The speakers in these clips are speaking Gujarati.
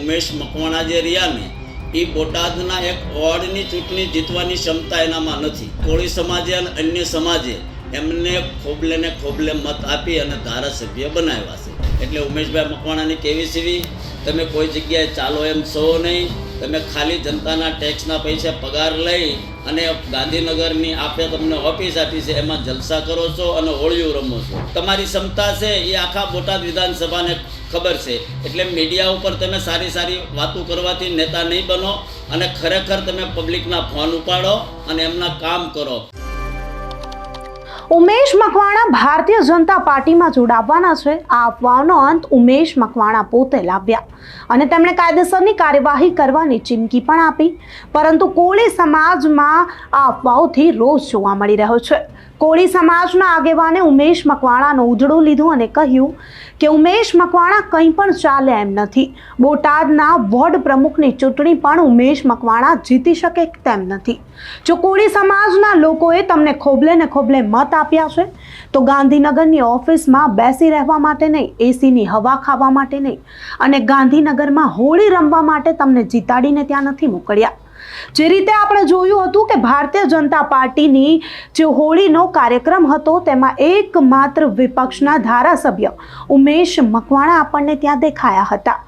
ઉમેશ મકવાણા જે રહ્યા ને એ બોટાદના એક વોર્ડની ચૂંટણી જીતવાની ક્ષમતા એનામાં નથી. કોળી સમાજે અને અન્ય સમાજે એમને ખોબલે ને ખોબલે મત આપી અને ધારાસભ્ય બનાવ્યા છે. એટલે ઉમેશભાઈ મકવાણાની કેવી સીવી તમે કોઈ જગ્યાએ ચાલો એમ છો નહીં. તમે ખાલી જનતાના ટેક્સના પૈસા પગાર લઈ અને ગાંધીનગરની આપણે તમને ઓફિસ આપી છે એમાં જલસા કરો છો અને હોળીઓ રમો છો. તમારી ક્ષમતા છે એ આખા બોટાદ વિધાનસભાને ખબર છે. એટલે મીડિયા ઉપર તમે સારી સારી વાતો કરવાથી નેતા નહીં બનો અને ખરેખર તમે પબ્લિકના ફોન ઉપાડો અને એમના કામ કરો. ઉમેશ મકવાણા ભારતીય જનતા પાર્ટીમાં જોડાવાના છે. આ અફવાઓનો અંત ઉમેશ મકવાણા પોતે લાવ્યા અને તેમણે કાયદેસરની કાર્યવાહી કરવાની ચીમકી પણ આપી. પરંતુ કોળી સમાજમાં આ અફવાઓથી રોષ જોવા મળી રહ્યો છે. કોળી સમાજના આગેવાને ઉમેશ મકવાણાનો ઉજળો લીધો અને કહ્યું કે ઉમેશ મકવાણા કંઈ પણ ચાલે એમ નથી. બોટાદના વોર્ડ પ્રમુખની ચૂંટણી પણ ઉમેશ મકવાણા જીતી શકે તેમ નથી. જો કોળી સમાજના લોકોએ તમને ખોબલે ને ખોબલે મત આપ્યા છે તો ગાંધીનગરની ઓફિસમાં બેસી રહેવા માટે નહીં, એસીની હવા ખાવા માટે નહીં અને ગાંધીનગરમાં હોળી રમવા માટે તમને જીતાડીને ત્યાં નથી મોકલ્યા. જે રીતે આપણે જોયું હતું કે ભારતીય જનતા પાર્ટીની જે હોળીનો કાર્યક્રમ હતો તેમાં એકમાત્ર વિપક્ષના ધારાસભ્ય ઉમેશ મકવાણા આપણને ત્યાં દેખાયા હતા.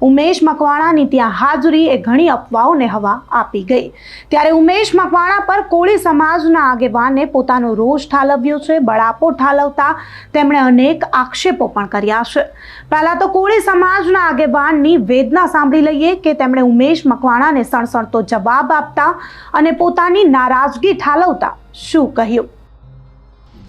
ઉમેશ મકવાણાની ત્યાં હાજરી એ ઘણી અફવાઓને હવા આપી ગઈ. ત્યારે ઉમેશ મકવાણા પર કોળી સમાજના આગેવાને પોતાનો રોષ ઠાલવ્યો છે. બળાપો ઠાલવતા તેમણે અનેક આક્ષેપો પણ કર્યા છે. પહેલા તો કોળી સમાજના આગેવાનની વેદના સાંભળી લઈએ કે તેમણે ઉમેશ મકવાણાને સણસણતો જવાબ આપતા અને પોતાની નારાજગી ઠાલવતા શું કહ્યું.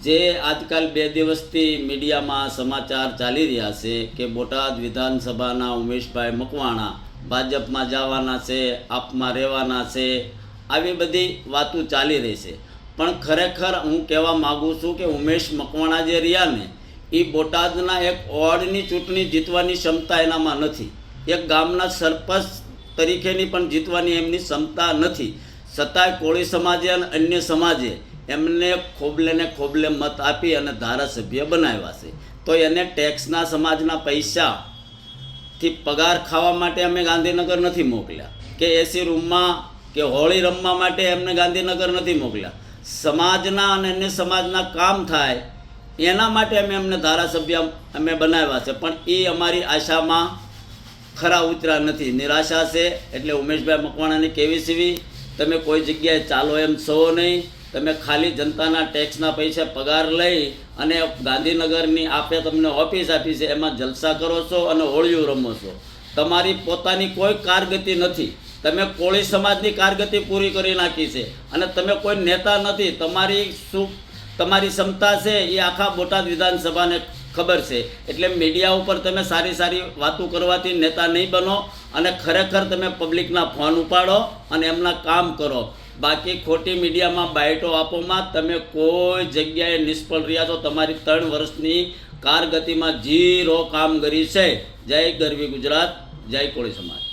જે આજકાલ 2 દિવસથી મીડિયામાં સમાચાર ચાલી રહ્યા છે કે બોટાદ વિધાનસભાના ઉમેશભાઈ મકવાણા ભાજપમાં જવાના છે, આપમાં રહેવાના છે, આવી બધી વાતો ચાલી રહી છે. પણ ખરેખર હું કહેવા માગું છું કે ઉમેશ મકવાણા જે રહ્યા ને એ બોટાદના એક વોર્ડની ચૂંટણી જીતવાની ક્ષમતા એનામાં નથી. એક ગામના સરપંચ તરીકેની પણ જીતવાની એમની ક્ષમતા નથી. છતાંય કોળી સમાજે અને અન્ય સમાજે એમને ખોબલે ને ખોબલે મત આપી અને ધારાસભ્ય બનાવ્યા છે. તો એને ટેક્સના સમાજના પૈસાથી પગાર ખાવા માટે અમે ગાંધીનગર નથી મોકલ્યા કે એસી રૂમમાં કે હોળી રમવા માટે એમને ગાંધીનગર નથી મોકલ્યા. સમાજના અને અન્ય સમાજના કામ થાય એના માટે એમને ધારાસભ્ય અમે બનાવ્યા છે. પણ એ અમારી આશામાં ખરા ઉતર્યા નથી, નિરાશા છે. એટલે ઉમેશભાઈ મકવાણાની કેવી સીવી તમે કોઈ જગ્યાએ ચાલો એમ છો નહીં. તમે ખાલી જનતાના ટેક્સના પૈસા પગાર લઈ અને ગાંધીનગરની આપણે તમને ઓફિસ આપી છે એમાં જલસા કરો છો અને હોળીઓ રમો છો. તમારી પોતાની કોઈ કારગતિ નથી. તમે કોળી સમાજની કારગતિ પૂરી કરી નાખી છે અને તમે કોઈ નેતા નથી. તમારી ક્ષમતા છે એ આખા બોટાદ વિધાનસભાને ખબર છે. એટલે મીડિયા ઉપર તમે સારી સારી વાતો કરવાથી નેતા નહીં બનો અને ખરેખર તમે પબ્લિકના ફોન ઉપાડો અને એમના કામ કરો. બાકી ખોટી મીડિયામાં બાઇટો આપોમાં તમે કોઈ જગ્યાએ નિષ્ફળ રહ્યા છો. તમારી 3 વર્ષની કારગતિમાં 0 કામગીરી છે. જય ગરવી ગુજરાત, જય કોળી સમાજ.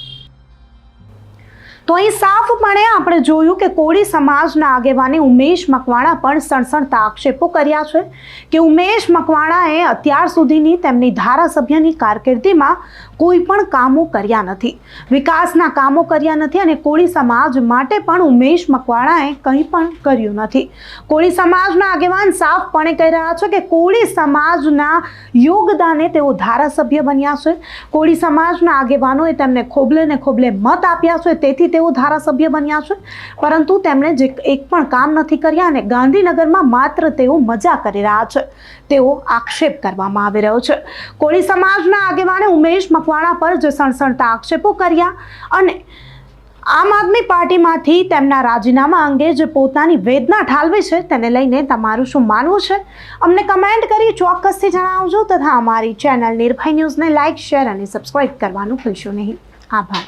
તો અહીં સાફપણે આપણે જોયું કે કોળી સમાજના આગેવાને ઉમેશ મકવાણા પણ સણસણતા આક્ષેપો કર્યા છે કે ઉમેશ મકવાણાએ અત્યાર સુધીની તેમની ધારાસભ્યની કારકિર્દીમાં કોઈ પણ કામો કર્યા નથી, વિકાસના કામો કર્યા નથી અને કોળી સમાજ માટે પણ ઉમેશ મકવાણાએ કંઈ પણ કર્યું નથી. કોળી સમાજના આગેવાન સાફપણે કહી રહ્યા છે કે કોળી સમાજના યોગદાને તેઓ ધારાસભ્ય બન્યા છે. કોળી સમાજના આગેવાનોએ તેમને ખોબલે ને ખોબલે મત આપ્યા છે, તેથી તેઓ ધારાસભ્ય બન્યા છે. પરંતુ તેમણે જે એક પણ કામ નથી કર્યા અને ગાંધીનગરમાં માત્ર તેઓ મજા કરી રહ્યા છે તેવો આક્ષેપ કરવામાં આવી રહ્યો છે. કોળી સમાજના આગેવાને ઉમેશ મકવાણા પર જે સણસણતા આક્ષેપો કર્યા અને આમ આદમી પાર્ટીમાંથી તેમના રાજીનામા અંગે જે પોતાની વેદના ઠાલવી છે તેને લઈને તમારું શું માનવું છે અમને કમેન્ટ કરી ચોક્કસથી જણાવજો તથા અમારી ચેનલ નિર્ભય ન્યૂઝને લાઇક, શેર અને સબસ્ક્રાઇબ કરવાનું ભૂલશો નહીં. આભાર.